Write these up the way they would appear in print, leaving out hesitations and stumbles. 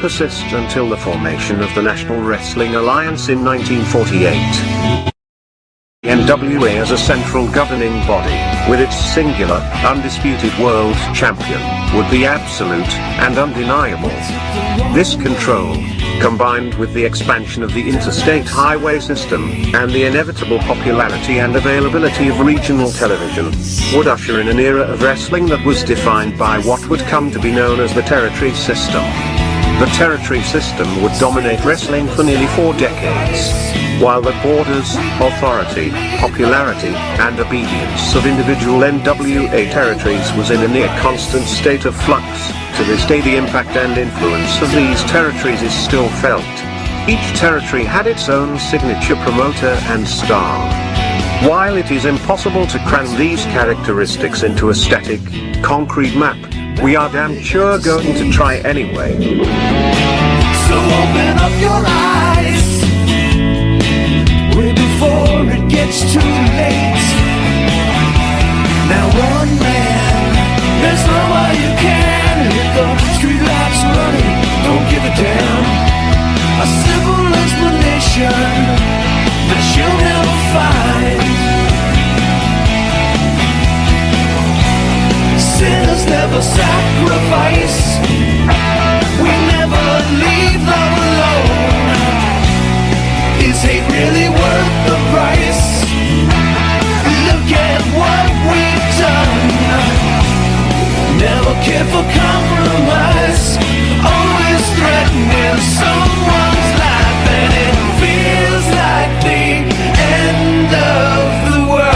persist until the formation of the National Wrestling Alliance in 1948. NWA as a central governing body, with its singular, undisputed world champion, would be absolute and undeniable. This control, combined with the expansion of the interstate highway system, and the inevitable popularity and availability of regional television, would usher in an era of wrestling that was defined by what would come to be known as the territory system. The territory system would dominate wrestling for nearly 4 decades. While the borders, authority, popularity, and obedience of individual NWA territories was in a near constant state of flux, to this day the impact and influence of these territories is still felt. Each territory had its own signature promoter and star. While it is impossible to cram these characteristics into a static, concrete map, we are damn sure going to try anyway. So open up your eyes way before it gets too late. Now one man, there's no way you can hit the street lights running, don't give a damn. A simple explanation that you'll never find. Sinners never sacrifice. We never leave love alone. Is hate really worth the price? Look at what we've done. Never care for compromise. Always threatening someone's life, and it feels like the end of the world.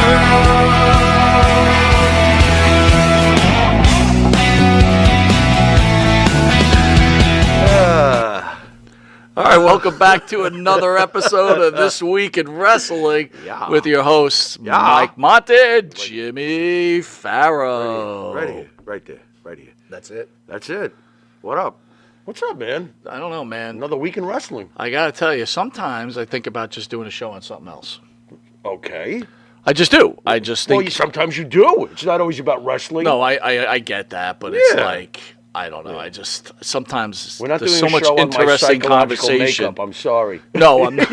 All right, welcome back to another episode of This Week in Wrestling with your hosts, Mike Monte and Jimmy Farrow. Right here, right there, right here. That's it? That's it. What up? What's up, man? I don't know, man. Another week in wrestling. I got to tell you, sometimes I think about just doing a show on something else. Okay. I just do. I just think... Well, sometimes you do. It's not always about wrestling. No, I get that, but it's like... I don't know. I just sometimes We're not there's doing so a much show interesting on my psychological conversation. makeup. I'm sorry. No, I'm not.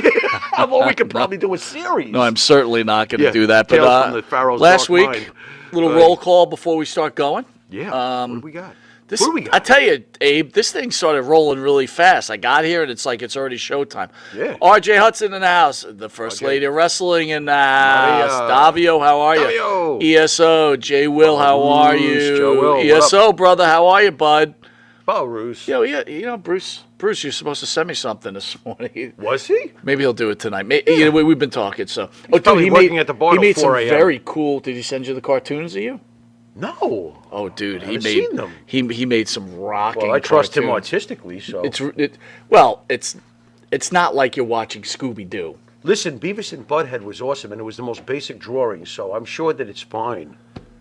Well, we could probably do a series. No, I'm certainly not going to Yeah, do that. Tales But from the Pharaoh's last Dark week, Mind. little roll call before we start going. Yeah. What do we got? This, What do we got? I tell you, Abe, this thing started rolling really fast. I got here and it's like it's already showtime. Yeah. RJ Hudson in the house, the first lady of wrestling in the house. Davio, how are you? Davio. ESO, Jay Will, how are Bruce, you? Joe Will, what ESO, brother, how are you, bud? Oh, Bruce. Yo, yeah, you know, Bruce, you're supposed to send me something this morning. Was he? Maybe he'll do it tonight. You know, we've been talking, so. Oh, probably dude, working at the bar he till made some 4 a.m. very cool. Did he send you the cartoons of you? No. Oh, dude, he haven't made seen them. he made some rocking. Well, I trust him cartoons. artistically, so. It's not like you're watching Scooby Doo. Listen, Beavis and Butthead was awesome, and it was the most basic drawing, so I'm sure that it's fine.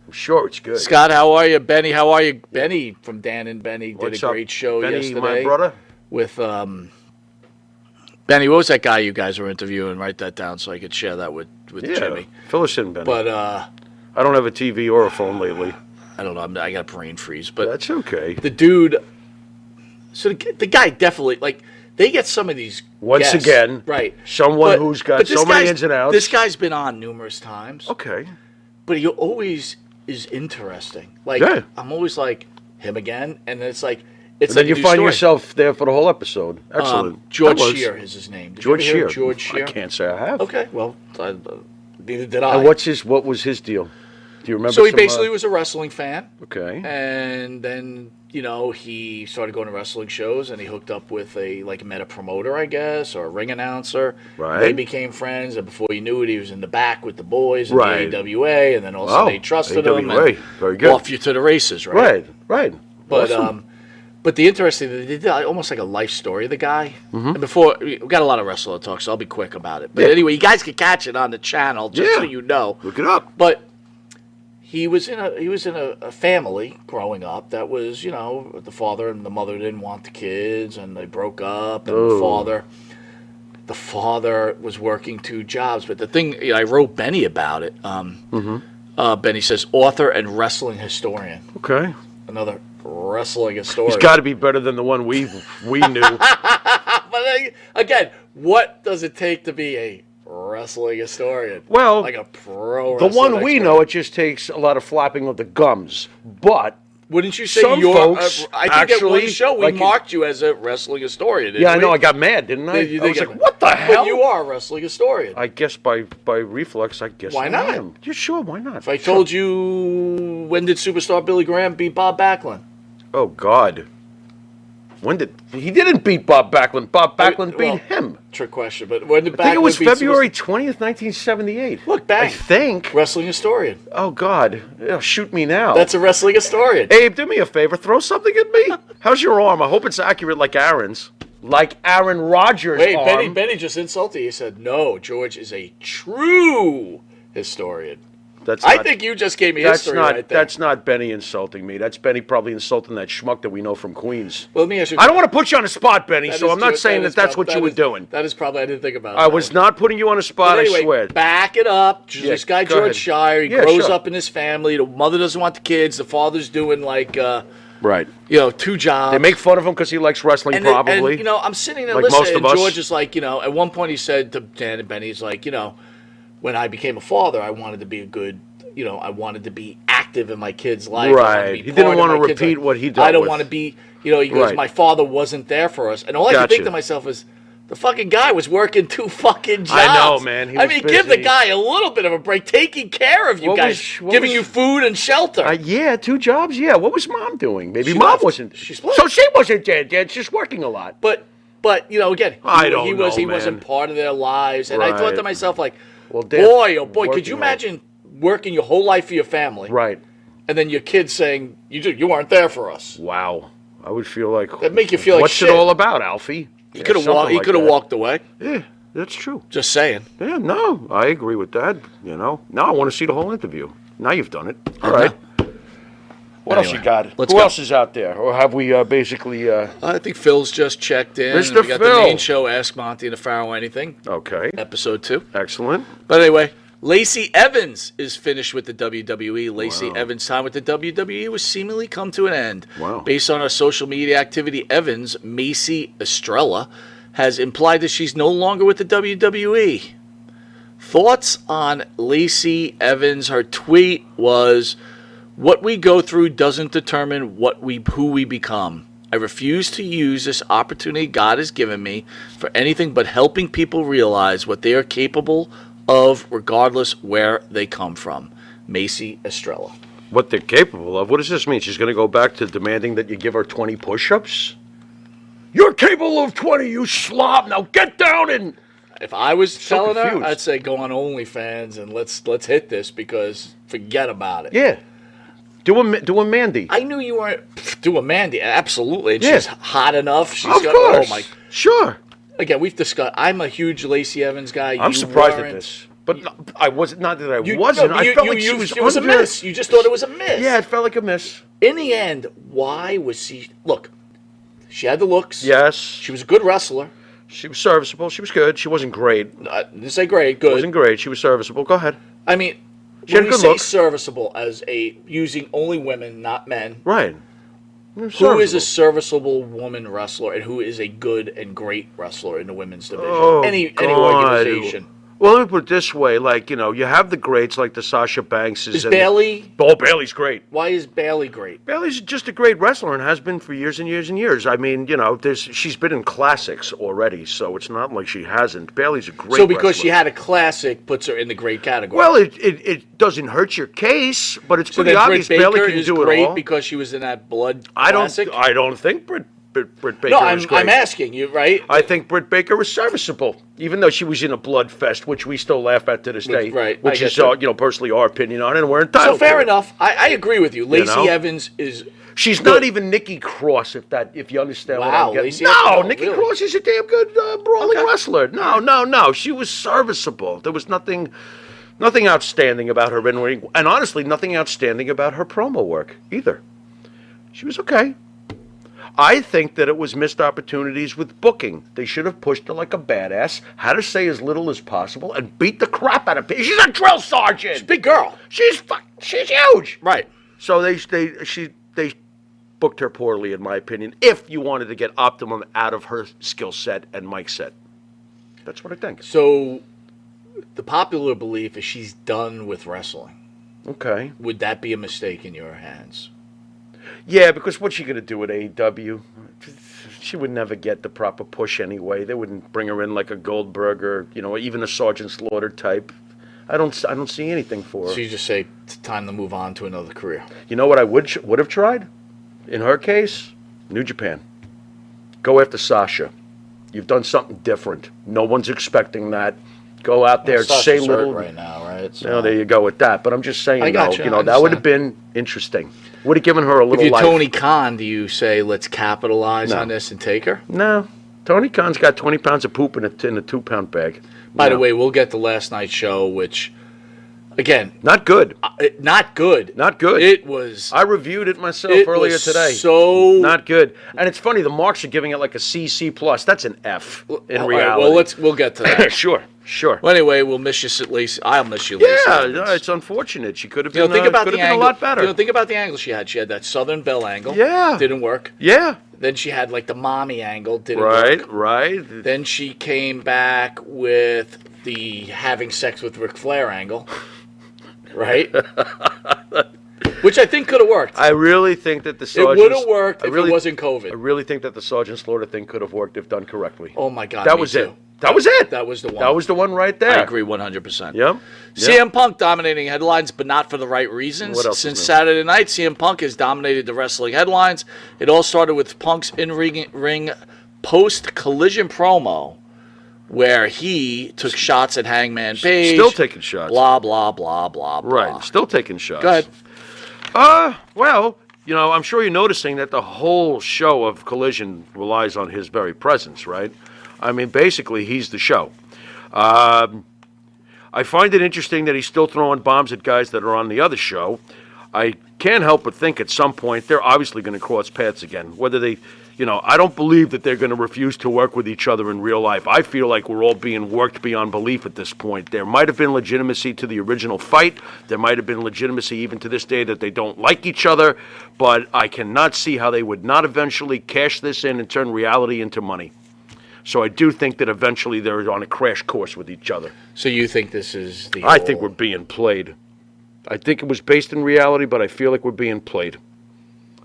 I'm sure it's good. Scott, how are you? Benny, how are you? Benny from Dan and Benny did What's a up, great show Benny, yesterday. my brother? With Benny, what was that guy you guys were interviewing? Write that down so I could share that with Jimmy. Fill us in, Benny. But I don't have a TV or a phone lately. I don't know. I got a brain freeze. But That's okay. the dude, so the guy definitely, like, they get some of these Once guests, again, right? someone who's got but this so many guy's- ins and outs. This guy's been on numerous times. Okay. But he always is interesting. Like, Yeah. I'm always like, him again? And then it's like, it's And then like you a new find story. yourself there for the whole episode. Excellent. George That was- Shear is his name. Did George you ever hear Shear. of George Shear? I can't say I have. Okay, well, neither did I. And what was his deal? Do you remember? So he some, basically was a wrestling fan. Okay. And then, you know, he started going to wrestling shows and he hooked up with met a promoter, I guess, or a ring announcer. Right. They became friends, and before you knew it, he was in the back with the boys in Right. the AWA, and then all of a sudden they trusted him AWA. and Very good. off you to the races, right? Right. But Awesome. but the interesting thing, they did almost like a life story of the guy. Mm-hmm. And before we got a lot of wrestler talk, so I'll be quick about it. But Yeah. anyway, you guys can catch it on the channel, just so you know. Look it up. But he was in a family growing up that was, you know, the father and the mother didn't want the kids, and they broke up, and the father was working 2 jobs. But the thing, I wrote Benny about it. Benny says author and wrestling historian. Okay. Another wrestling historian. It's got to be better than the one we knew. But again, what does it take to be a wrestling historian? Well, like a pro The wrestling one we expert. know, it just takes a lot of flapping of the gums. But Wouldn't you say some you're? folks I think at actually, one show we like- marked you as a wrestling historian. Didn't yeah, I know. we? I got mad, didn't I? You I was did like, get- what the hell? But you are a wrestling historian. I guess by reflex, I guess Why I not? am. Yeah, sure, why not? If I told you, when did superstar Billy Graham beat Bob Backlund? Oh, God. When did... He didn't beat Bob Backlund. Bob Backlund beat well, him. Trick question, but when did I think it was Backlund beat February 20th, 1978. Look, bang. I think. Wrestling historian. Oh, God. Shoot me now. That's a wrestling historian. Abe, do me a favor. Throw something at me. How's your arm? I hope it's accurate like Aaron's. Like Aaron Rodgers' Wait, arm. Benny just insulted you. He said, no, George is a true historian. That's I not- think you just gave me That's history not. right there. That's not Benny insulting me. That's Benny probably insulting that schmuck that we know from Queens. Well, let me ask you. I don't want to put you on the spot, Benny. That So is I'm not true. saying is that's prob- what you were is- doing. That is probably, I didn't think about it. I was not putting you on the spot. But anyway, I swear. back it up. Yeah, This guy, go George ahead. Shire, he Yeah, grows sure. up in his family. The mother doesn't want the kids. The father's doing like, Right. two jobs. They make fun of him because he likes wrestling, And then- probably. and, I'm sitting there Like listening, most of and us. George is like, at one point he said to Dan and Benny, he's like, when I became a father, I wanted to be a good, I wanted to be active in my kid's life. I wanted Right. to be He didn't part of want to my kid's repeat life. what he dealt I don't with. want to be, he goes, Right. my father wasn't there for us. And all I could think Gotcha. to myself is, the fucking guy was working 2 fucking jobs. I know, man. He was give the busy. guy a little bit of a break, taking care of you What guys, was- what giving was- you food and shelter. Yeah, 2 jobs. Yeah. What was Mom doing? Maybe She Mom left. wasn't. She split. So she wasn't dead. Dad's just working a lot. But again, I don't he know, wasn't man. part of their lives, and I thought to Right. myself like, Well, Dan, boy, oh boy, could working you hard. imagine working your whole life for your family, Right. and then your kids saying you weren't there for us? Wow. I would feel like. That'd make you feel like what's shit. it all about, Alfie? He Yeah, could have something walked. He like could have that. walked away. Yeah, that's true. Just saying. Yeah, no, I agree with that. Now I want to see the whole interview. Now you've done it. All right. What else Anyway, you got? let's Who go. else is out there? Or have we basically... I think Phil's just checked in. Mr. We got Phil. the main show, Ask Monty and the Pharaoh Anything, Okay, episode 2. excellent. But anyway, Lacey Evans is finished with the WWE. Lacey Evans' time with the WWE was seemingly come to an end. Wow. Based on her social media activity, Evans, Macy Estrella, has implied that she's no longer with the WWE. Thoughts on Lacey Evans? Her tweet was, "What we go through doesn't determine who we become. I refuse to use this opportunity God has given me for anything but helping people realize what they are capable of, regardless where they come from." Macy Estrella. What they're capable of. What does this mean? She's going to go back to demanding that you give her 20 push-ups? You're capable of 20, you slob. Now get down and... If I was telling her, confused. I'd say go on OnlyFans and let's hit this, because forget about it. Yeah. Do a Mandy. I knew you weren't do a Mandy, absolutely. And Yeah. she's hot enough. She's Of got, course. oh my. Sure. Again, we've discussed. I'm a huge Lacey Evans guy. I'm You surprised at weren't. this. But I wasn't, not that I You, wasn't. no, but I you, felt you, like she you- was it was under... a miss. You just thought it was a miss. Yeah, it felt like a miss. In the end, why was she? Look, she had the looks. Yes. She was a good wrestler. She was serviceable. She was good. She wasn't great. I didn't say great, good. Wasn't great. She was serviceable. Go ahead. I mean, She had when a we good say look. serviceable as a using only women, not men. Right. Who is a serviceable woman wrestler and who is a good and great wrestler in the women's division? Oh, any God. organization. Well, let me put it this way. Like, you have the greats like the Sasha Bankses. Is and Bailey? Oh, Bailey's great. Why is Bailey great? Bailey's just a great wrestler and has been for years and years and years. I mean, she's been in classics already, so it's not like she hasn't. Bailey's a great So because wrestler. she had a classic, puts her in the great category. Well, it doesn't hurt your case, but it's so pretty then obvious Britt Bailey Baker can is do it great all. because she was in that Blood I Classic? don't think Britt Baker No, is great. I'm asking you, right? I think Britt Baker was serviceable, even though she was in a blood fest, which we still laugh at to this day. Right, Which I is, get that. personally our opinion on it, and we're So entitled fair to it. enough. I agree with you. Lacey know? Evans is She's good. not even Nikki Cross, if you understand what Wow, I'm getting. Lacey No, Evans, Nikki really? Cross is a damn good brawling Okay. wrestler. No. She was serviceable. There was nothing outstanding about her in ring, and honestly, nothing outstanding about her promo work either. She was okay. I think that it was missed opportunities with booking. They should have pushed her like a badass, had her say as little as possible, and beat the crap out of people. She's a drill sergeant. big girl. She's huge. Right. So they booked her poorly, in my opinion, if you wanted to get optimum out of her skill set and mic set. That's what I think. So, the popular belief is she's done with wrestling. Okay. Would that be a mistake in your hands? Yeah, because what's she going to do at AEW? She would never get the proper push anyway. They wouldn't bring her in like a Goldberg or, even a Sergeant Slaughter type. I don't see anything for her. So you just say it's time to move on to another career. You know what I would have tried? In her case, New Japan. Go after Sasha. You've done something different. No one's expecting that. Go out there, Sasha's say hurt little. right now, right? So, No, there you go with that. But I'm just saying, I got you, I that would understand. have been interesting. Would have given her a if little you're life. Tony Khan, do you say let's capitalize No. on this and take her? No. Tony Khan's got 20 pounds of poop in a 2-pound bag. By the No. way, we'll get to last night's show, which, again, Not good. not good. Not good. It was. I reviewed it myself It earlier was today. so- Not good. And it's funny, the marks are giving it like a C++. That's an F in All right, reality. well, we'll get to that. Sure. Well, anyway, we'll miss you at least. I'll miss you. Yeah, Lacey no, Evans. it's unfortunate. She could have You been, know, think about could the have been angle. a lot better. Think about the angle she had. She had that Southern Belle angle. Yeah. Didn't work. Yeah. Then she had like the mommy angle. Didn't work. Right. Then she came back with the having sex with Ric Flair angle. Right? Which I think could have worked. I really think that the It Sergeant... would have worked if it wasn't I COVID. really think that the Sergeant Slaughter thing could have worked if done correctly. Oh my God. that me was too. it. That was it. That was the one. That was the one right there. I agree 100%. Yep. CM Punk dominating headlines, but not for the right reasons. What else Since is new? Saturday night, CM Punk has dominated the wrestling headlines. It all started with Punk's in-ring post-collision promo, where he took shots at Hangman Page. Still taking shots. Blah, blah, blah, blah, blah. Right. Still taking shots. Go ahead. Well, I'm sure you're noticing that the whole show of Collision relies on his very presence, right? I mean, basically, he's the show. I find it interesting that he's still throwing bombs at guys that are on the other show. I can't help but think at some point they're obviously going to cross paths again. Whether they, I don't believe that they're going to refuse to work with each other in real life. I feel like we're all being worked beyond belief at this point. There might have been legitimacy to the original fight. There might have been legitimacy even to this day that they don't like each other. But I cannot see how they would not eventually cash this in and turn reality into money. So I do think that eventually they're on a crash course with each other. So you think this is the I think we're being played. I think it was based in reality, but I feel like we're being played.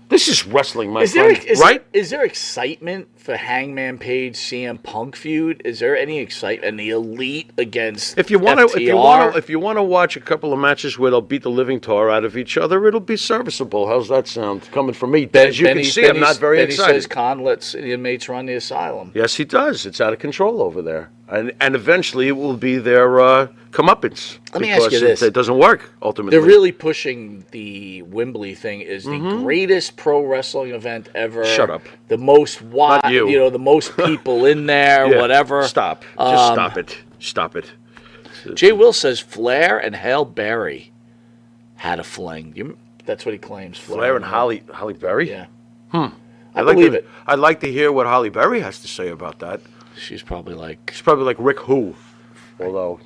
This is wrestling, my friend, right? Is there excitement for Hangman Page CM Punk feud? Is there any excitement? And the Elite against If you want FTR? to watch a couple of matches where they'll beat the living tar out of each other, it'll be serviceable. How's that sound? Coming from me, as you can see, I'm not very Benny excited. says Khan lets the inmates run the asylum. Yes, he does. It's out of control over there, and eventually it will be their comeuppance. Let me ask you this. It doesn't work ultimately. They're really pushing the Wembley thing is the greatest pro wrestling event ever. Shut up. The most wide, Not you. the most people in there, Yeah, whatever. Stop. Just stop it. Stop it. Jay Will says Flair and Hail Berry had a fling. That's what he claims. Flair and Holly Berry. Yeah. I believe it. I'd like to hear what Holly Berry has to say about that. She's probably like, It's probably like Rick Who, although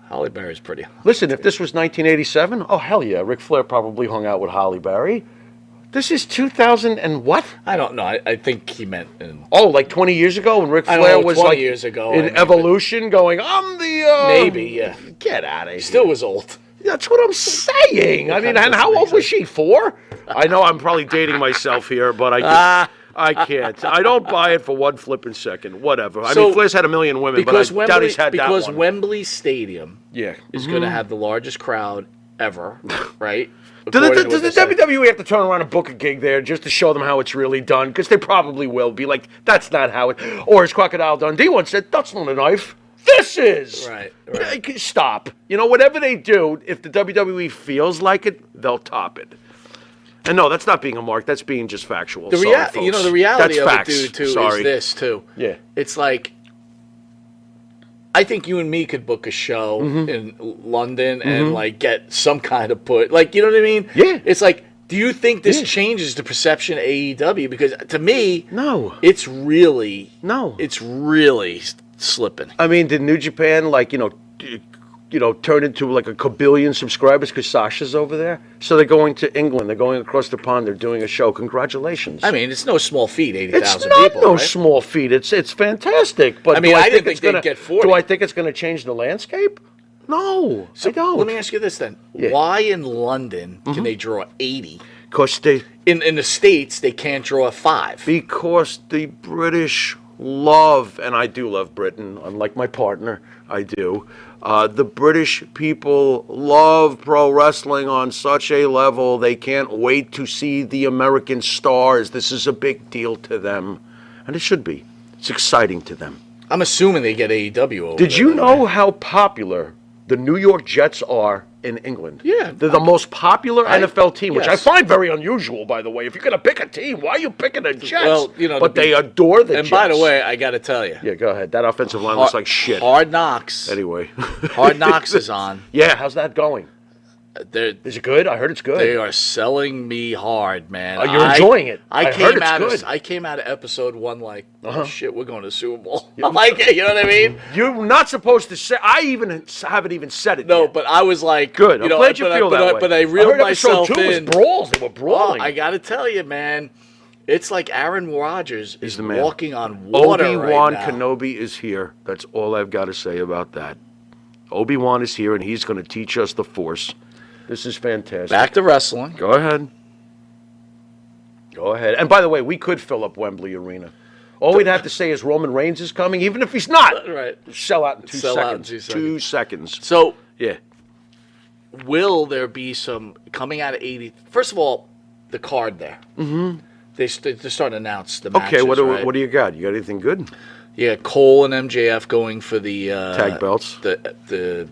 Holly Berry's pretty. Listen, if this was 1987, oh hell yeah, Ric Flair probably hung out with Holly Berry. This is 2000 and what? I don't know. I think he meant in. Oh, like 20 years ago when Ric I don't Flair know, was 20 like years ago, in I mean, Evolution, going, I'm the Maybe, yeah. Get out of here. Still was old. That's what I'm saying. I mean, kinda and how doesn't old make was she? 4? I know I'm probably dating myself here, but I can't. I don't buy it for one flipping second. Whatever. I So, mean, Flair's had a million women, but I doubt he's had that because one. Wembley Stadium Yeah. is going to have the largest crowd ever, right? Does According to what the they're saying. WWE have to turn around and book a gig there just to show them how it's really done? Because they probably will be like, that's not how it... Or as Crocodile Dundee once said, that's not a knife. This is! Right. Stop. Whatever they do, if the WWE feels like it, they'll top it. And no, that's not being a mark. That's being just factual. The Sorry, folks. the reality That's of facts. it, dude, too, Sorry. is this, too. Yeah. It's like, I think you and me could book a show in London and, like, get some kind of put. Like, you know what I mean? Yeah. It's like, do you think this changes the perception of AEW? Because to me, No. it's really No. it's really slipping. I mean, did New Japan, turn into like a kabillion subscribers because Sasha's over there. So they're going to England. They're going across the pond. They're doing a show. Congratulations. I mean, it's no small feat, it's 80,000 not people. no right? small feat. It's fantastic. But I mean, do I didn't it's think they'd gonna, get 40. Do I think it's going to change the landscape? No, So I don't. let me ask you this then: Yeah. Why in London can they draw 80? Because In the States, they can't draw 5. Because the British love, and I do love Britain, unlike my partner, I do. The British people love pro wrestling on such a level, they can't wait to see the American stars. This is a big deal to them, and it should be. It's exciting to them. I'm assuming they get AEW over Did there, you by the know way. how popular the New York Jets are in England? Yeah. They're the most popular NFL team, which I yes. find very unusual, by the way. If you're going to pick a team, why are you picking the Jets? Well, but they adore the And Jets. by the way, I got to tell you, Yeah, go ahead. That offensive line looks like shit. Hard Knocks. Anyway. Hard Knocks is on. Yeah, how's that going? They're, Is it good? I heard it's good. they are selling me hard, man. Oh, you're enjoying it. I I came heard it's out good. of I came out of episode 1 like, oh shit, we're going to Super Bowl. I'm like, you know what I mean? You're not supposed to say. I haven't even said it No, yet. but I was like, Good. I'm you know, glad you but feel that way. But I reeled heard episode myself 2 in. was brawls. They were Oh, brawling. I got to tell you, man, it's like Aaron Rodgers is the man. walking on water Obi-Wan right now. Kenobi is here. That's all I've got to say about that. Obi-Wan is here, and he's going to teach us the Force. This is fantastic. Back to wrestling. Go ahead. Go ahead. And by the way, we could fill up Wembley Arena. All we'd have to say is Roman Reigns is coming, even if he's not. Right. Sell out in 2 Sell out in seconds. 2 2 seconds. So, Yeah. will there be some coming out of 80? First of all, the card there. Mm-hmm. They're starting to announce the matches, Okay, what right? do you got? You got anything good? Yeah, Cole and MJF going for the Tag belts. the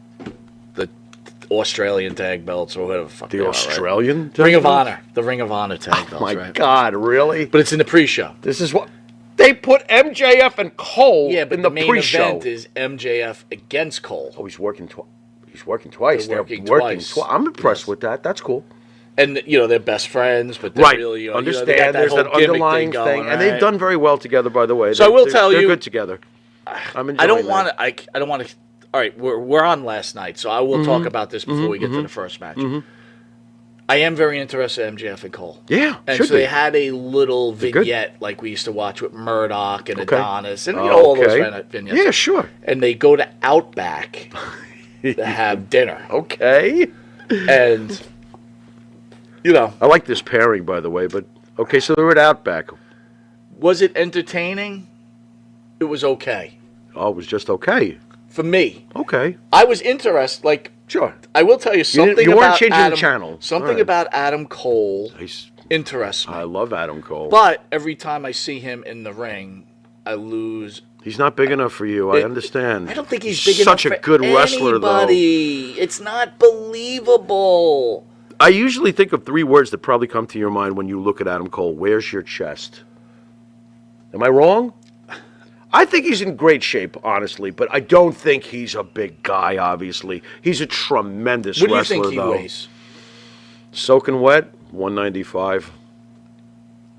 Australian tag belts or whatever the fuck The they are, Australian? right? Ring of belts? Honor, the Ring of Honor tag belts, My right? God, really? But it's in the pre-show. This is what they put MJF and Cole Yeah, but in the the main pre-show. event is MJF against Cole, Oh, he's working twice. He's working twice. They're They're working working twice. I'm impressed Yes. with that. That's cool. and they're best friends, but they're Right. really they Understand. got There's whole that gimmick underlying thing, thing, going, and they've right? done very well together. By the way, So I will tell they're you- good together. I'm enjoying I don't that. want to. I don't want to. All right, we're on last night, so I will talk about this before we get to the first match. I am very interested in MJF and Cole. Yeah, And should so they be. had a little good. vignette like we used to watch with Murdoch and Okay. Adonis and all those Okay. kind of vignettes. Yeah, sure. And they go to Outback to have dinner. Okay. And, I like this pairing, by the way. But okay, so they're at Outback. was it entertaining? It was okay. Oh, it was just okay. For me. Okay, I was interested. Like, sure. I will tell you something you weren't about changing the Adam, channel. Something All right. about Adam Cole He's, interests me. I love Adam Cole. But every time I see him in the ring, I lose. He's not big enough for you. I It- understand. I don't think he's big Such enough a good wrestler, anybody. It's not believable. though. I usually think of 3 words that probably come to your mind when you look at Adam Cole. Where's your chest? Am I wrong? I think he's in great shape, honestly, but I don't think he's a big guy, obviously. He's a tremendous What do you wrestler, think he though. weighs? Soaking wet, 195.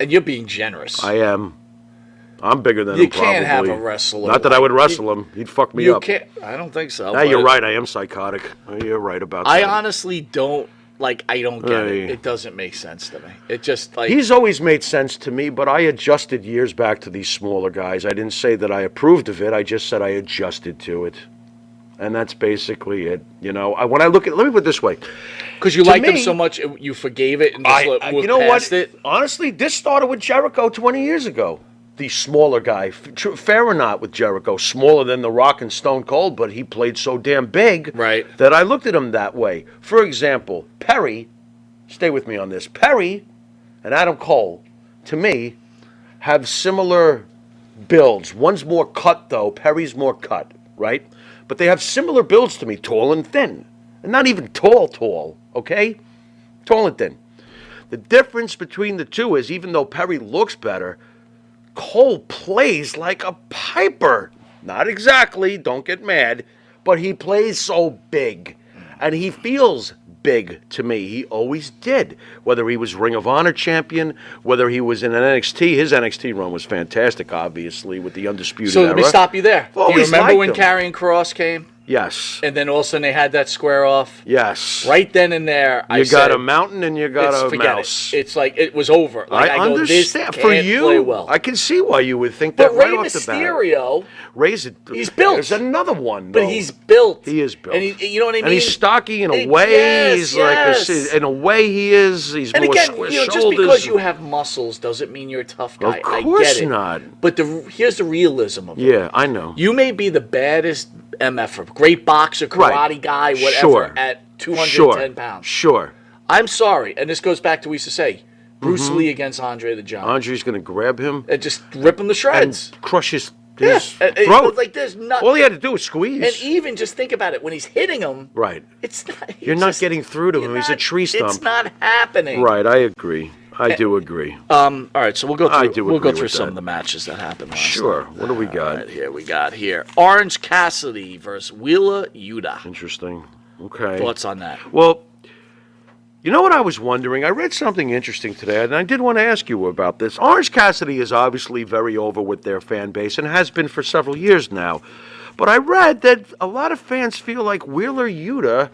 And you're being generous. I am. I'm bigger than You him, can't have probably. a wrestler Not that I like- would wrestle him. He'd fuck me you up. can't. I don't think so. Nah, but you're right. I am psychotic. You're right about I that. honestly don't I don't get Hey. it. It doesn't make sense to me. It just like He's always made sense to me, but I adjusted years back to these smaller guys. I didn't say that I approved of it. I just said I adjusted to it. And that's basically it. When I look at, let me put it this way. because you to liked him me- so much, you forgave it and just moved you know past what? it. Honestly, this started with Jericho 20 years ago. The smaller guy, fair or not with Jericho, smaller than The Rock and Stone Cold, but he played so damn big Right. that I looked at him that way. For example, Perry, stay with me on this, Perry and Adam Cole, to me, have similar builds. One's more cut, though. Perry's more cut, right? But they have similar builds to me, tall and thin. And not even tall, okay? Tall and thin. The difference between the two is, even though Perry looks better, Cole plays like a piper. Not exactly, don't get mad, but he plays so big. And he feels big to me. He always did. Whether he was Ring of Honor champion, whether he was in an NXT, his NXT run was fantastic, obviously, with the Undisputed So Era. let me stop you there. Do you Always remember liked when him. Karrion Kross came? Yes. and then all of a sudden they had that square off. Yes. Right then and there, I You got said, a mountain and you got a forget mouse. it. It's like it was over. Like, I go, this understand. can't For you, play well. I can see why you would think But that right Rey off the bat. Mysterio, Ray's he's built. There's another one, but though. he's built. He is built. And you know what I mean? And he's stocky in a It- way. yes, He's yes. like in a way he is. He's And more again, square just shoulders. because you have muscles doesn't mean you're a tough guy. Of course I get it. not. But here's the realism of it. Yeah, I know. You may be the baddest MF, great boxer, karate Right. guy, whatever, Sure. at 210 pounds. Sure. I'm sorry, and this goes back to what we used to say, Bruce Lee against Andre the Giant. Andre's going to grab him And just rip him to shreds. and crush his Yeah, throat. like there's not. All he had to do was squeeze. And even just think about it, when he's hitting him, right. it's not. You're not getting through to you're him. He's a not- tree stump. It's not happening. Right, I agree. I do agree. All right, so we'll go I through. do We'll go agree through with some that. of the matches that happened last Sure. night. What do we got? All right, here we got Orange Cassidy versus Wheeler Yuta. Interesting. Okay. Thoughts on that? Well, you know what I was wondering? I read something interesting today, and I did want to ask you about this. Orange Cassidy is obviously very over with their fan base and has been for several years now. But I read that a lot of fans feel like Wheeler Yuta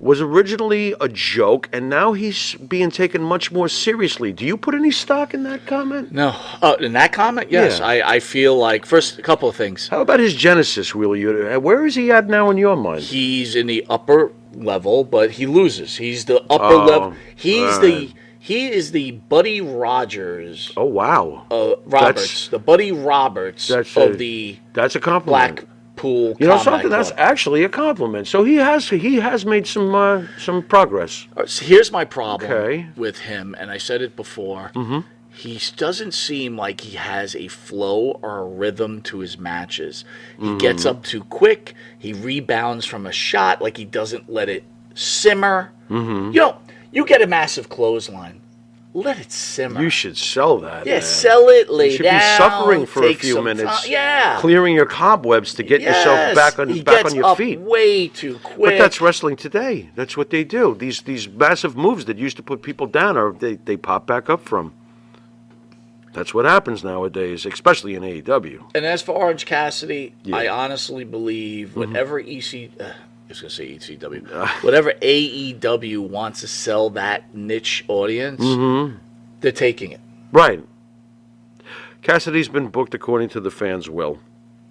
was originally a joke, and now he's being taken much more seriously. Do you put any stock in that comment? No. In that comment, yes. Yeah. I feel like, first, a couple of things. How about his genesis, Wheeler Yuta? Where is he at now in your mind? He's in the upper level, but he loses. He's the upper Oh, level. He right. is the Buddy Rogers. Oh, wow. Roberts, the Buddy Roberts that's of a- the That's a compliment. Blackpool. You know Combat something? That's Club. actually a compliment. So he has made some progress. All right, so here's my problem Okay. with him, and I said it before. Mm-hmm. He doesn't seem like he has a flow or a rhythm to his matches. He gets up too quick. He rebounds from a shot like he doesn't let it simmer. Mm-hmm. You get a massive clothesline. Let it simmer. You should sell that. Yeah, man. sell it, lay You should down. be suffering for a take few some minutes. time. Yeah. Clearing your cobwebs to get yourself Yes. back on He back gets on your up feet. way too quick. But that's wrestling today. That's what they do. These massive moves that used to put people down they pop back up from. That's what happens nowadays, especially in AEW. And as for Orange Cassidy, Yeah. I honestly believe whatever I was going to say ECW, whatever AEW wants to sell that niche audience, they're taking it. Right. Cassidy's been booked according to the fans' will,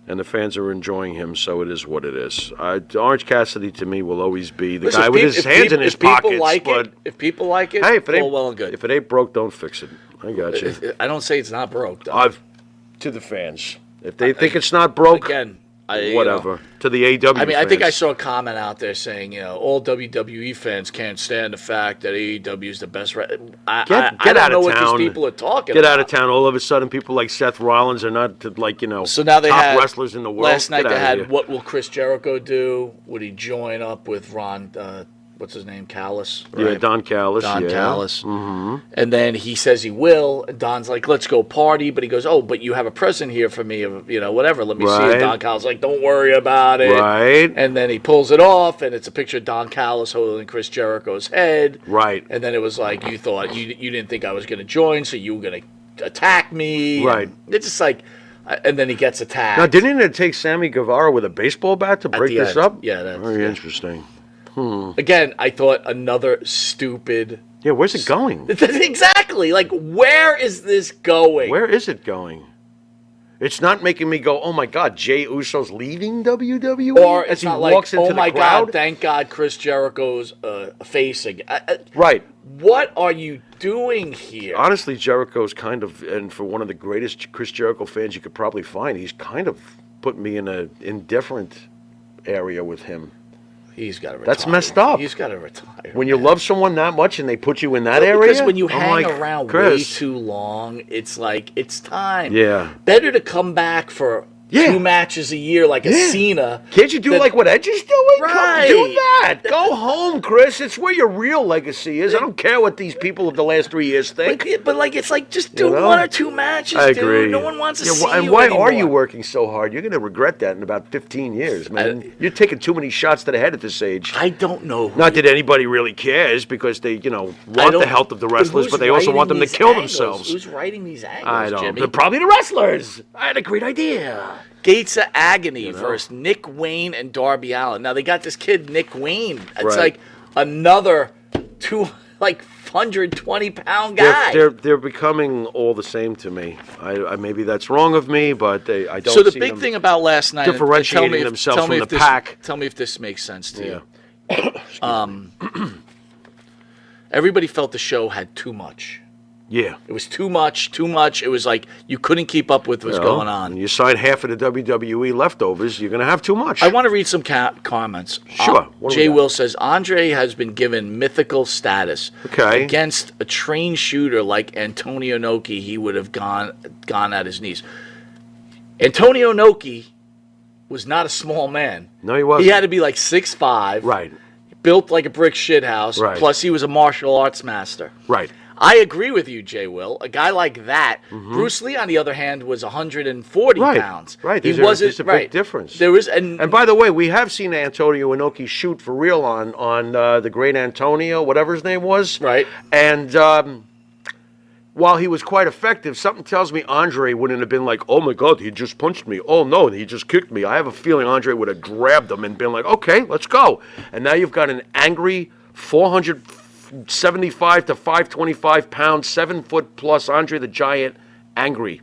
and the fans are enjoying him, so it is what it is. Orange Cassidy, to me, will always be the Listen, guy if with peop- his if hands peop- in his if people pockets. like but it, if people like it, hey, if it ain't all well and good. if it ain't broke, don't fix it. I got you. I don't say it's not broke, though. To the fans, if they think it's not broke, Again, whatever. To the AEW. I mean, I think I fans. saw a comment out there saying, all WWE fans can't stand the fact that AEW is the best. I Get don't out know of what town. these people are talking Get about. out of town. All of a sudden, people like Seth Rollins are not So now they top had wrestlers in the world. Last night Get they outta had here. what will Chris Jericho do? Would he join up with Ron? What's his name? Callis. Yeah, Right? Don Callis. Don yeah. Callis. Mm-hmm. And then he says he will. And Don's like, let's go party. But he goes, oh, but you have a present here for me. Whatever. Let me see Right. it. Don Callis like, don't worry about it. Right. And then he pulls it off, and it's a picture of Don Callis holding Chris Jericho's head. Right. And then it was like, you thought you didn't think I was going to join, so you were going to attack me. Right. And it's just like, and then he gets attacked. Now, didn't it take Sammy Guevara with a baseball bat to break the this end. up? Yeah, that's- Very yeah. interesting. Again, I thought another stupid. Yeah, where's it going? Exactly. Like, where is this going? Where is it going? It's not making me go, oh my God, Jay Uso's leaving WWE? Or as it's he not walks like, into oh my the crowd? God, thank God Chris Jericho's facing. Right. What are you doing here? Honestly, Jericho's kind of, and for one of the greatest Chris Jericho fans you could probably find, he's kind of put me in a indifferent area with him. He's got to retire. That's messed up. He's got to retire. When you love someone that much and they put you in that Well, area, because when you I'm hang like, around way Chris, too long, it's like, it's time. Yeah. Better to come back for Yeah. 2 matches a year like a Yeah. Cena. Can't you do like what Edge is doing? Right. Come do that. Go home, Chris. It's where your real legacy is. I don't care what these people of the last 3 years think. But like, it's like, just do You know? 1 or 2 matches, I dude. agree. No one wants to Yeah, see and you why anymore. are you working so hard? You're going to regret that in about 15 years, man. You're taking too many shots to the head at this age. I don't know. Who Not that anybody really cares because they, want the health of the wrestlers, who's but they also want them to writing kill these angles? themselves. Who's writing these angles, I don't. Jimmy? They're probably the wrestlers. I had a great idea. Gates of Agony versus Nick Wayne and Darby Allin. Now they got this kid Nick Wayne. It's Right. like another 120-pound guy. They're becoming all the same to me. I maybe that's wrong of me, but I don't. So the see big them thing about last night, and differentiating tell me if- themselves tell me from if the this- pack. Tell me if this makes sense to you. Yeah. Everybody felt the show had too much. Yeah. It was too much. It was like you couldn't keep up with what's going on. When you sign half of the WWE leftovers, you're going to have too much. I want to read some comments. Sure. What do we Jay got? Will says Andre has been given mythical status. Okay. Against a trained shooter like Antonio Inoki, he would have gone at his knees. Antonio Inoki was not a small man. No, he wasn't. He had to be like 6'5". Right. Built like a brick shithouse. Right. Plus, he was a martial arts master. Right. I agree with you, Jay Will. A guy like that. Bruce Lee, on the other hand, was 140 Right. pounds. Right. He There's wasn't a big right. difference. There was, And by the way, we have seen Antonio Inoki shoot for real on the Great Antonio, whatever his name was. Right. And while he was quite effective, something tells me Andre wouldn't have been like, oh my God, he just punched me. Oh no, he just kicked me. I have a feeling Andre would have grabbed him and been like, okay, let's go. And now you've got an angry 475 to 525 pound, 7 foot plus Andre the Giant, angry.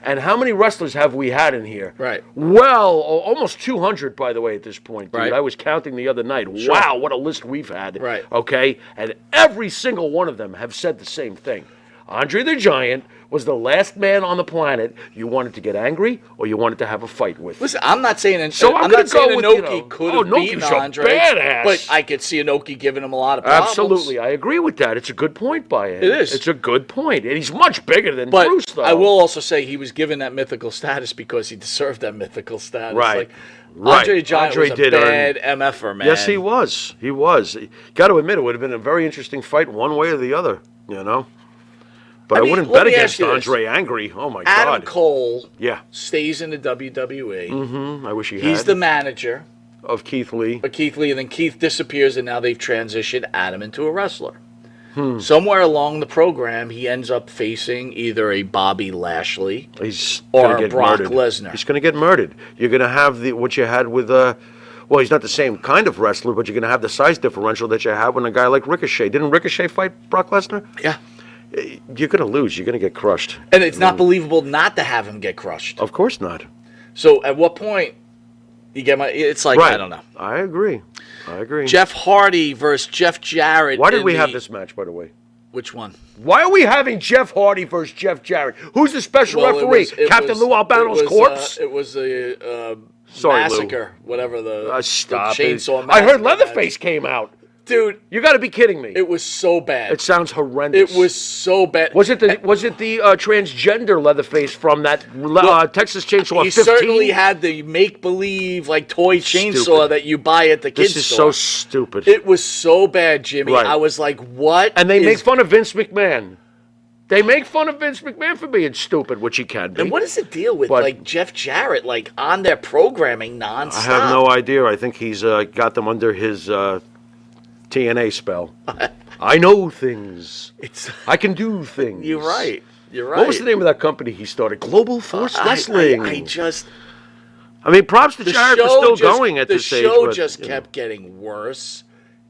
And how many wrestlers have we had in here? Right. Well, almost 200, by the way, at this point, dude. Right. I was counting the other night. Sure. Wow, what a list we've had. Right. Okay? And every single one of them have said the same thing. Andre the Giant was the last man on the planet you wanted to get angry or you wanted to have a fight with. Listen, I'm not saying So I'm I'm gonna not saying go with, Inoki could have beaten Inoki's a Andre, badass. but I could see Inoki giving him a lot of problems. Absolutely, I agree with that. It's a good point by him. It is. It's a good point. And he's much bigger than But Bruce, though. I will also say he was given that mythical status because he deserved that mythical status. Right. Like, Right. Andre the Giant Andre was a did bad MFer, man. Yes, he was. He was. Got to admit, it would have been a very interesting fight one way or the other, you know? But I, mean, wouldn't let bet me against ask you this. Andre angry. Oh, my Adam God. Cole Yeah. stays in the WWE. I wish he He's had. the manager Of Keith Lee. of Keith Lee, and then Keith disappears, and now they've transitioned Adam into a wrestler. Somewhere along the program, he ends up facing either a Bobby Lashley He's or gonna get Brock murdered. Lesnar. He's going to get murdered. You're going to have what you had with, well, he's not the same kind of wrestler, but you're going to have the size differential that you had when a guy like Ricochet. Didn't Ricochet fight Brock Lesnar? Yeah. You're going to lose. You're going to get crushed. And it's not believable not to have him get crushed. Of course not. So at what point you get my? It's like Right. I don't know. I agree. Jeff Hardy versus Jeff Jarrett. Why did in we the- have this match, by the way? Which one? Why are we having Jeff Hardy versus Jeff Jarrett? Who's the special Well, referee? it Captain was- Lou Albano's it was, corpse? It was a Sorry, Lou. massacre, whatever the Stop the it. chainsaw. I heard massacre. Leatherface came out. Dude, You got to be kidding me. it was so bad. It sounds horrendous. It was so bad. Was it the transgender Leatherface from that Texas Chainsaw He 15? certainly had the make believe like toy chainsaw Stupid. that you buy at the kids This is store. so stupid. It was so bad, Jimmy. Right. I was like, what? And they is- make fun of Vince McMahon. They make fun of Vince McMahon for being stupid, which he can be. And what is the deal with But- like Jeff Jarrett, like on their programming nonstop? I have no idea. I think he's got them under his TNA spell. I know things. It's I can do things. you're right. You're right. What was the name of that company he started? Global Force Wrestling. I just I mean, props to the Jarrett show for still just, going at the this age. show but, just you know. kept getting worse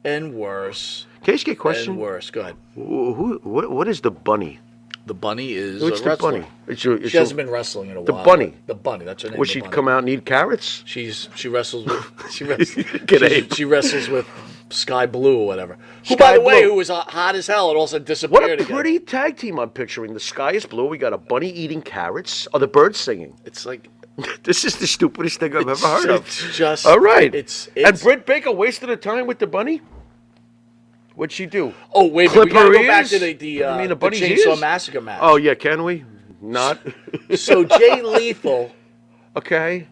and worse Can I ask you a question? and worse. Go ahead. What is the bunny? The bunny is What's a the wrestler. bunny? It's She hasn't been wrestling in a the while. bunny. The bunny. That's her name. Would the she bunny. come out and eat carrots? She wrestles with Get Abe. she wrestles with Sky Blue or whatever. Who, Sky by the way, Blue. who was hot as hell and also What disappeared a again. pretty tag team I'm picturing. The sky is blue. We got a bunny eating carrots. Are the birds singing? It's like This is the stupidest thing I've ever heard of. it's just All right. It's and Britt Baker wasted her time with the bunny? What'd she do? oh wait, but Clip we gotta her go back ears? to the I mean, the the bunny's Chainsaw ears? Massacre match. Oh, yeah, can we? Not? So Jay Lethal Okay.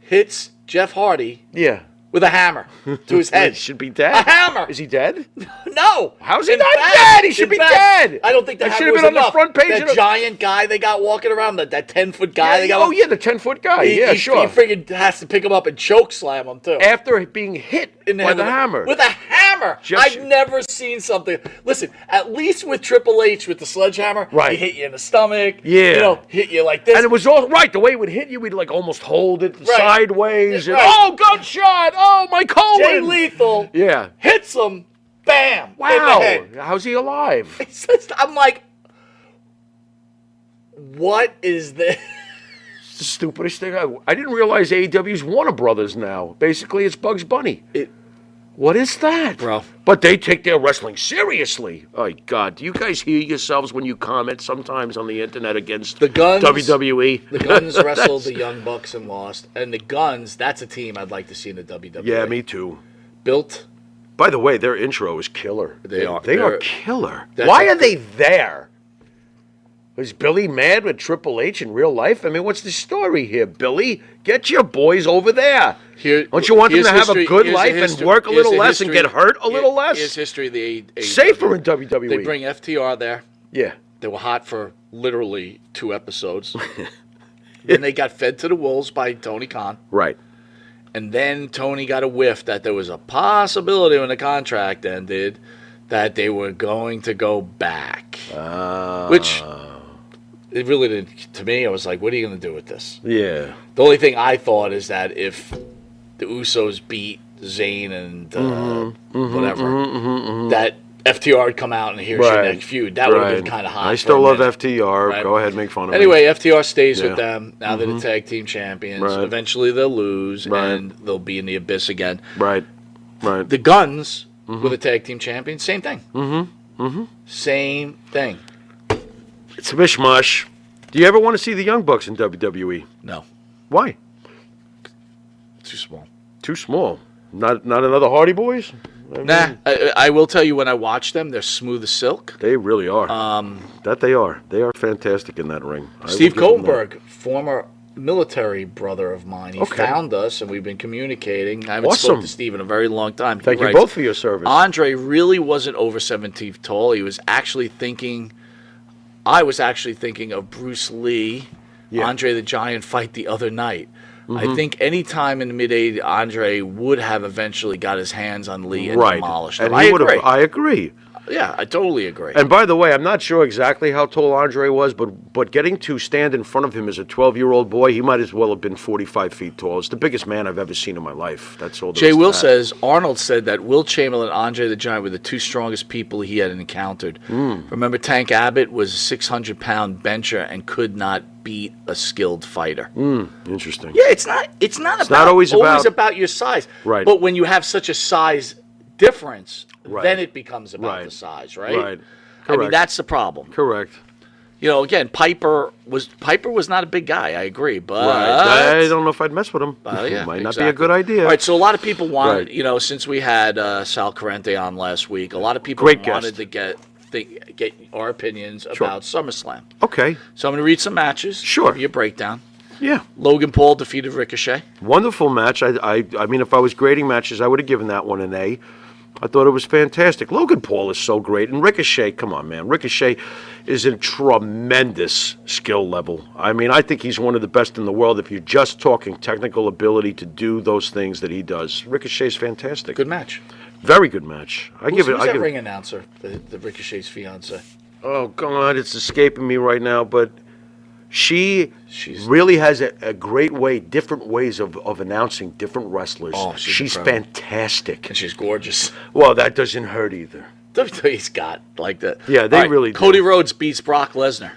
hits Jeff Hardy Yeah. with a hammer to his head. He should be dead. A hammer. Is he dead? No. How's he In not fact- dead? He should in be fact, dead. I don't think That that should hammer have was been on the enough. front page of That the- giant guy they got walking around, that 10-foot guy they got. Oh, yeah, the 10-foot guy. He, Yeah, he, sure. He figured has to pick him up and choke slam him too. After being hit In by head the with a- hammer. With a hammer. Just- I've never seen something. Listen, at least with Triple H with the sledgehammer, Right. he hit you in the stomach. Yeah. You know, hit you like this. And it was all right. The way it would hit you, we'd like almost hold it sideways. And, Right. oh, gunshot! Oh, my colon! Jay Lethal Yeah. hits him, bam, in the Wow. head. How's he alive? It's just- I'm like, what is this? It's the stupidest thing. I didn't realize AEW's Warner Brothers now. Basically, it's Bugs Bunny. What is that? Bro. But they take their wrestling seriously. Oh, God. Do you guys hear yourselves when you comment sometimes on the internet against The Guns- WWE? The Guns wrestled the Young Bucks and lost. And the Guns, that's a team I'd like to see in the WWE. Yeah, me too. Built. By the way, their intro is killer. They are. They are They're- killer. That's Why a- are they there? Was Billy mad with Triple H in real life? I mean, what's the story here, Billy? Get your boys over there. Don't you want them here's to have history- a good here's the life history- and work a here's little the less and history- get hurt a little Here's less? history of the AEW. Safer in WWE. They bring FTR there. Yeah. They were hot for literally 2 episodes. Then they got fed to the wolves by Tony Khan. Right. And then Tony got a whiff that there was a possibility when the contract ended that they were going to go back. Which it really didn't. To me, I was like, what are you going to do with this? Yeah. The only thing I thought is that if the Usos beat Zayn and whatever, that FTR would come out and here's your next feud. That would have been kind of hot. I for still a love minute. FTR. Right. Go ahead, make fun of me. Anyway, FTR stays Yeah. with them. Now they're the tag team champions. Right. Eventually they'll lose Right. and they'll be in the abyss again. Right. Right. The Guns were the tag team champions. Same thing. Same thing. It's a mishmash. Do you ever want to see the Young Bucks in WWE? No. Why? Too small. Too small. Not another Hardy Boys? I mean, Nah. I will tell you when I watch them, they're smooth as silk. They really are. That they are. They are fantastic in that ring. I will Steve give them that. Kotenberg, former military brother of mine, he Okay. found us and we've been communicating. I haven't Awesome. spoken to Steve in a very long time. He Thank you writes, both for your service. Andre really wasn't over 7 feet tall. He was actually thinking, I was actually thinking of Bruce Lee, Yeah. Andre the Giant fight the other night. I think any time in the mid-'80s, Andre would have eventually got his hands on Lee and Right. demolished him. And I he would agree. have. I agree. Yeah, I totally agree. And by the way, I'm not sure exactly how tall Andre was, but getting to stand in front of him as a 12-year-old boy, he might as well have been 45 feet tall. It's the biggest man I've ever seen in my life. That's all. there Jay is to Will that. says Arnold said that Will Chamberlain and Andre the Giant were the 2 strongest people he had encountered. Hmm. Remember, Tank Abbott was a 600-pound bencher and could not beat a skilled fighter. Interesting. Yeah, it's not about, not always about- about your size. Right. But when you have such a size difference, Right. then it becomes about Right. the size, right? Right. I mean, Correct. that's the problem. Correct. You know, again, Piper was not a big guy. I agree, but Right. I don't know if I'd mess with him. yeah, Might not exactly. be a good idea. All right, so a lot of people wanted, Right. you know, since we had Sal Corrente on last week, a lot of people Great wanted guest. to get our opinions Sure. about SummerSlam. Okay. So I'm going to read some matches. Sure. Give you a breakdown. Yeah. Logan Paul defeated Ricochet. Wonderful match. I mean, if I was grading matches, I would have given that one an A. I thought it was fantastic. Logan Paul is so great. And Ricochet, come on, man. Ricochet is a tremendous skill level. I mean, I think he's one of the best in the world if you're just talking technical ability to do those things that he does. Ricochet's fantastic. Good match. Very good match. Who's that ring announcer, the Ricochet's fiance? Oh, God, it's escaping me right now, but she's She's- has a great way, different ways of announcing different wrestlers. Oh, she's incredible. fantastic. And she's gorgeous. Well, that doesn't hurt either. WWE's got like that. Yeah, they really do. Cody Rhodes beats Brock Lesnar.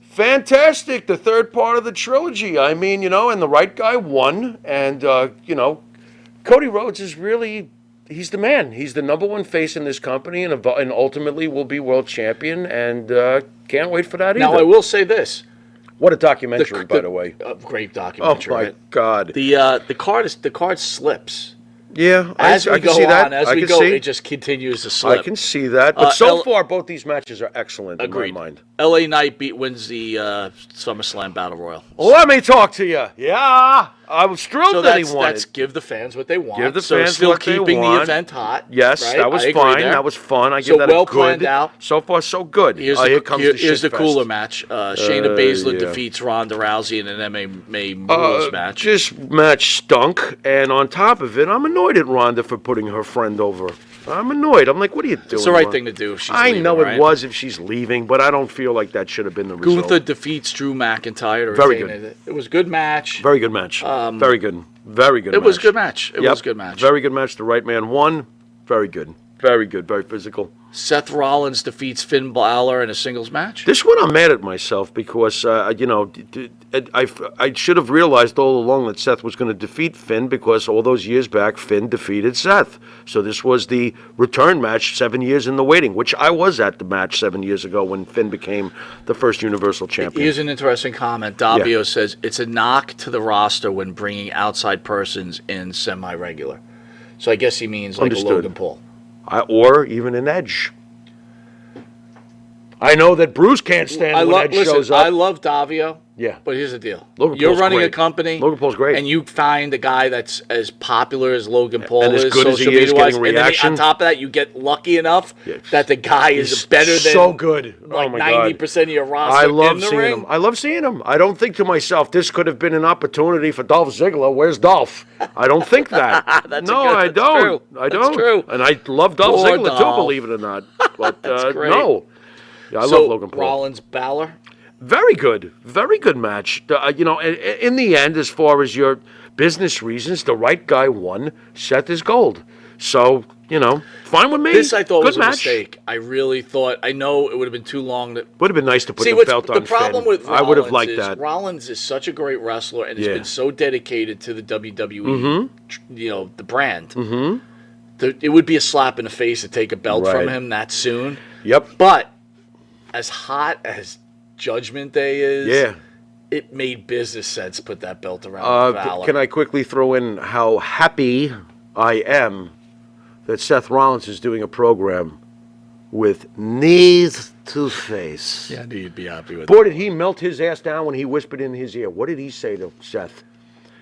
Fantastic, the third part of the trilogy. I mean, you know, and the right guy won. And, you know, Cody Rhodes is really, he's the man. He's the number one face in this company and ultimately will be world champion. And can't wait for that either. Now, I will say this. What a documentary, by the way. Great Oh, documentary. my right? God. The card slips. Yeah, As I we can go see that. on, as I we can go, see. it just continues to slip. I can see that. But so L- far, both these matches are excellent Agreed. in my mind. LA Knight wins the SummerSlam Battle Royal. Let me talk to you. Yeah. I was thrilled So that he that's, won that's it. give the fans what they want. Give the so fans still what they keeping the want. event hot. Yes, right? that was I agree fine. there. That was fun. I So give that well a good. planned out. So far, so good. Here's, Here comes the here's the shit cooler fest. match. Shayna Baszler yeah. defeats Ronda Rousey in an MMA rules match. This match stunk, and on top of it, I'm annoyed at Ronda for putting her friend over. I'm annoyed. I'm like, what are you doing? It's the right Ron? thing to do if she's I leaving, know it right? was if she's leaving, but I don't feel like that should have been the result. Gunther defeats Drew McIntyre. To Very retain good. It was a good match. Very good match. Very good. Very good. It match. was a good match. It Yep. was a good match. Very good match. The right man won. Very good. Very good. Very physical. Seth Rollins defeats Finn Balor in a singles match. This one I'm mad at myself because, I should have realized all along that Seth was going to defeat Finn because all those years back, Finn defeated Seth. So this was the return match 7 years in the waiting, which I was at the match 7 years ago when Finn became the first Universal Champion. Here's an interesting comment. Davio says it's a knock to the roster when bringing outside persons in semi-regular. So I guess he means like Understood. a Logan Paul. Or even an Edge. I know that Bruce can't stand when Edge shows up. I love Davio. Yeah. But here's the deal. Logan You're Paul's running a great. company. Logan Paul's great. And you find a guy that's as popular as Logan Paul And as is, good as he social is media-wise, getting and then reaction. on top of that, you get lucky enough Yeah. that the guy is He's better than so good. like Oh my God. 90% of your roster I love in the seeing ring. him. I love seeing him. I don't think to myself, this could have been an opportunity for Dolph Ziggler. Where's Dolph? I don't think that. That's no, a good- I that's don't. true. I That's don't. true. And I love Dolph Poor Ziggler too, Dolph. believe it or not. But great. no. Yeah, I So, love Logan Paul. Rollins Balor. Very good match. In the end, as far as your business reasons, the right guy won. Seth is gold. So, fine with me. This I thought good was a match. mistake. I really thought. I know it would have been too long. Would have been nice to put See, the what's belt the on problem Finn. with Rollins I would have liked is that. Rollins is such a great wrestler and has Yeah. been so dedicated to the WWE, Mm-hmm. the brand. Mm-hmm. It would be a slap in the face to take a belt from Right. him that soon. Yep. But as hot as Judgment Day is, Yeah. it made business sense to put that belt around Balor. Can I quickly throw in how happy I am that Seth Rollins is doing a program with knees to face? Yeah, I knew you'd be happy with Boy, did he melt his ass down when he whispered in his ear. What did he say to Seth?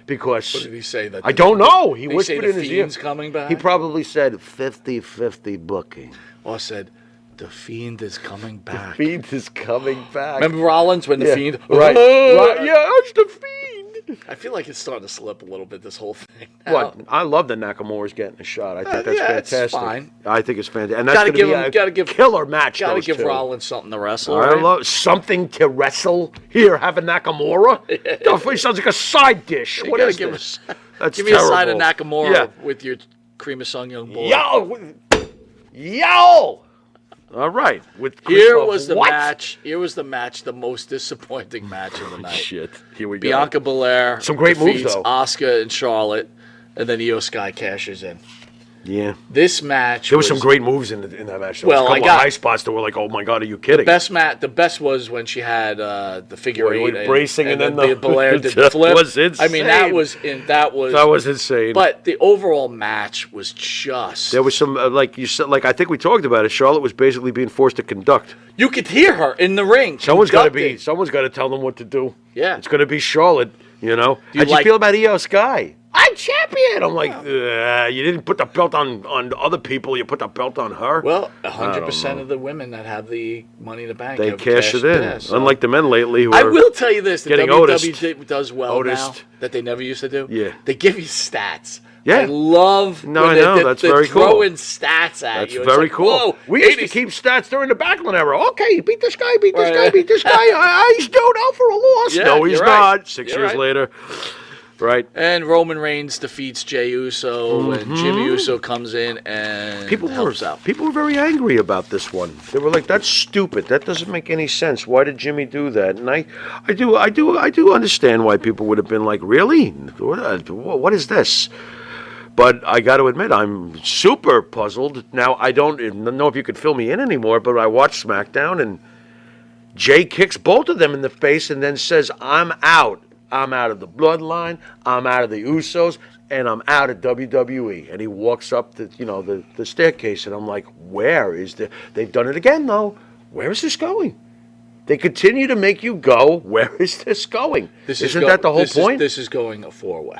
Because What did he say? That I don't know. He Did he whispered say in the his ear. Fiend's coming back? He probably said 50-50 booking. Or said, the Fiend is coming back. Fiend is coming back. Remember Rollins when the Yeah, Fiend? right. Yeah, it's the Fiend. I feel like it's starting to slip a little bit, this whole thing. What? I love that Nakamura's getting a shot. I think that's yeah, it's fantastic. fine. I think it's fantastic. And that's Gotta going to give be him- a gotta give- killer match. Gotta those give two. Rollins something to wrestle. I right? love something to wrestle. Here, have a Nakamura. He sounds like a side dish. You What gotta is give this? us- That's Give me a side of terrible. Nakamura Yeah. with your cream of sun young boy. Yo! All right. With Here Christoph- was the what? match. Here was the match, the most disappointing match of the night. Shit. Here we go. Bianca Belair Some great moves, defeats though. Asuka and Charlotte, and then Io Sky cashes in. Yeah. This match There was some great moves in that match. There was Well, a I couple got- of high spots that were like, oh my God, are you kidding? The best was when she had the figure Wait, eight wait, bracing and then the- Belair did the That flip. was I mean, that insane. was That was insane. But the overall match was just. There was some, like you said, like I think we talked about it. Charlotte was basically being forced to conduct. You could hear her in the ring. Someone's got to conducting. tell them what to do. Yeah. It's going to be Charlotte. you How'd you like- feel about Io Sky? I'm champion. I'm like, you didn't put the belt on other people. You put the belt on her. Well, 100% of the women that have the Money in the Bank they have cash it in. yeah, so- Unlike the men lately, who I are will tell you this: the getting WWE does well now Otised. that they never used to do. Yeah. They give you stats. Yeah. I love. No, when I they- know, they- that's they're very cool. Throwing stats at That's you. It's very like, cool. Whoa, We used to 80s keep stats during the Backlund era. Okay, you beat this guy, beat this Right. guy, beat this guy. He's due out for a loss. Yeah, no, he's you're right. not. 6 You're years right. later. Right. And Roman Reigns defeats Jey Uso, and Jimmy Uso comes in and helps out. People were very angry about this one. They were like, "That's stupid. That doesn't make any sense. Why did Jimmy do that?" And I do understand why people would have been like, "Really? What is this?" But I got to admit, I'm super puzzled. Now, I don't know if you could fill me in anymore, but I watched SmackDown, and Jay kicks both of them in the face and then says, I'm out. I'm out of the bloodline. I'm out of the Usos. And I'm out of WWE. And he walks up the staircase, and I'm like, where is the... They've done it again, though. Where is this going? They continue to make you go, where is this going? Isn't that the whole point? This is going a 4-way.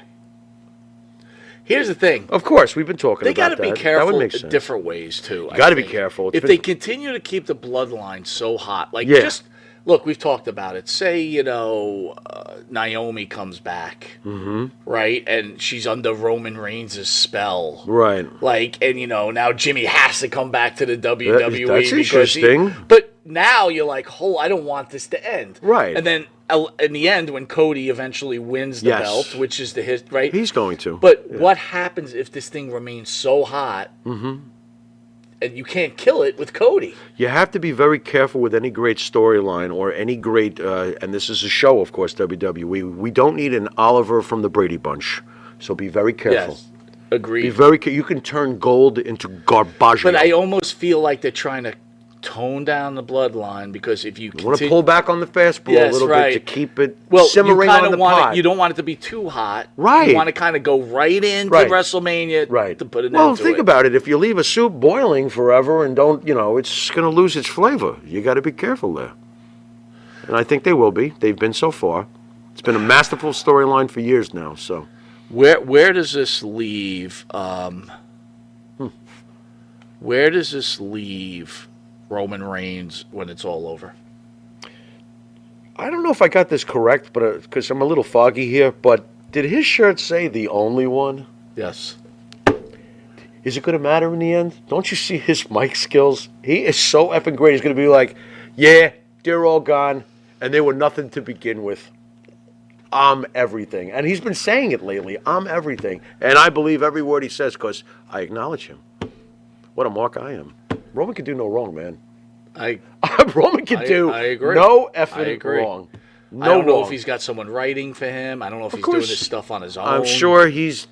Here's the thing. Of course, we've been talking They about got that. to be That careful would make in sense. different ways, too. You got to be careful. If they continue to keep the bloodline so hot, like Yeah. just look, we've talked about it. Say, Naomi comes back, right? And she's under Roman Reigns' spell. Right. Like, and, now Jimmy has to come back to the WWE. That's because interesting. But now you're like, I don't want this to end. Right. And then in the end, when Cody eventually wins the Yes. belt, which is right? He's going to. But what happens if this thing remains so hot and you can't kill it with Cody? You have to be very careful with any great storyline or any great, and this is a show, of course, WWE. We don't need an Oliver from the Brady Bunch, so be very careful. Yes. Agreed. Be very You can turn gold into garbage. But I almost feel like they're trying to tone down the bloodline because if you want to pull back on the fastball a little bit to keep it simmering on the pot. You don't want it to be too hot. Right. You want to kind of go right into WrestleMania to put it Well, think about it. If you leave a soup boiling forever and don't, it's going to lose its flavor. You got to be careful there. And I think they will be. They've been so far. It's been a masterful storyline for years now. So, where does this leave? Where does this leave Roman Reigns when it's all over? I don't know if I got this correct, but because I'm a little foggy here, but did his shirt say the only one? Yes. Is it going to matter in the end? Don't you see his mic skills? He is so effing great. He's going to be like, yeah, they're all gone, and they were nothing to begin with. I'm everything. And he's been saying it lately. I'm everything. And I believe every word he says because I acknowledge him. What a mark I am. Roman can do no wrong, man. Roman can do I agree. no effing wrong. I don't know if he's got someone writing for him. I don't know if he's doing this stuff on his own. I'm sure he's,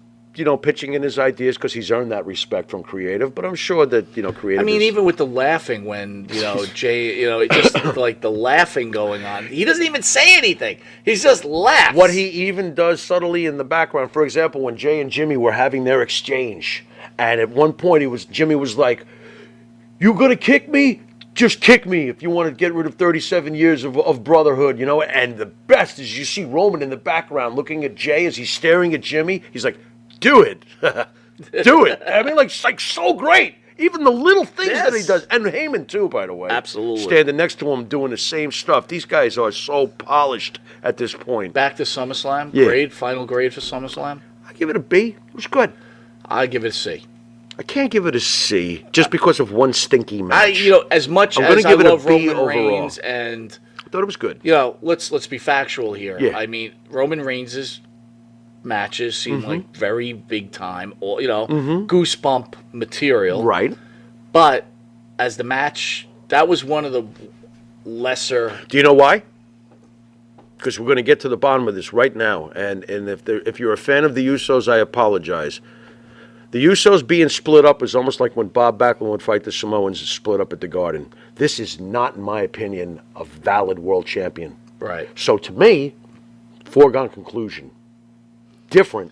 pitching in his ideas because he's earned that respect from creative. But I'm sure that, creative. I mean, even with the laughing when, Jay, it just like the laughing going on. He doesn't even say anything. He just laughs. What he even does subtly in the background. For example, when Jay and Jimmy were having their exchange, and at one point Jimmy was like, "You gonna kick me? Just kick me if you want to get rid of 37 years of brotherhood, And the best is you see Roman in the background looking at Jay as he's staring at Jimmy. He's like, do it. Do it. I mean, like so great. Even the little things that he does. And Heyman, too, by the way. Absolutely. Standing next to him doing the same stuff. These guys are so polished at this point. Back to SummerSlam. Yeah. Final grade for SummerSlam. I give it a B. It was good. I give it a C. I can't give it a C just because of one stinky match. As much I'm as give I it love a B Roman overall. Reigns and I thought it was good. let's be factual here. Yeah. I mean, Roman Reigns' matches seem like very big time, or goosebump material. Right. But as the match, that was one of the lesser. Do you know why? Because we're going to get to the bottom of this right now. And if you're a fan of the Usos, I apologize. The Usos being split up is almost like when Bob Backlund would fight the Samoans and split up at the Garden. This is not, in my opinion, a valid world champion. Right. So to me, foregone conclusion. Different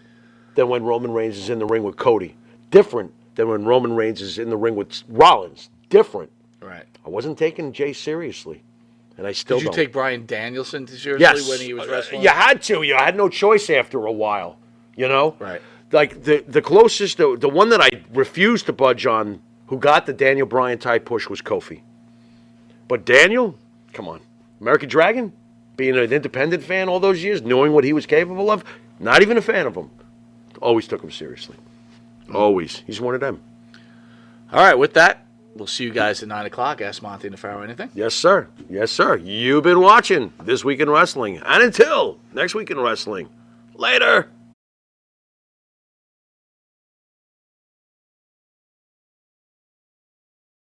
than when Roman Reigns is in the ring with Cody. Different than when Roman Reigns is in the ring with Rollins. Different. Right. I wasn't taking Jay seriously. And I still Did you don't. take Brian Danielson seriously Yes. when he was wrestling? You had to. You had no choice after a while. Right. Like the closest, the one that I refused to budge on, who got the Daniel Bryan type push was Kofi. But Daniel, come on, American Dragon, being an independent fan all those years, knowing what he was capable of, not even a fan of him. Always took him seriously. Always. He's one of them. All right. With that, we'll see you guys at 9 o'clock. Ask Monty and Pharaoh anything. Yes, sir. Yes, sir. You've been watching This Week in Wrestling. And until next week in wrestling, later.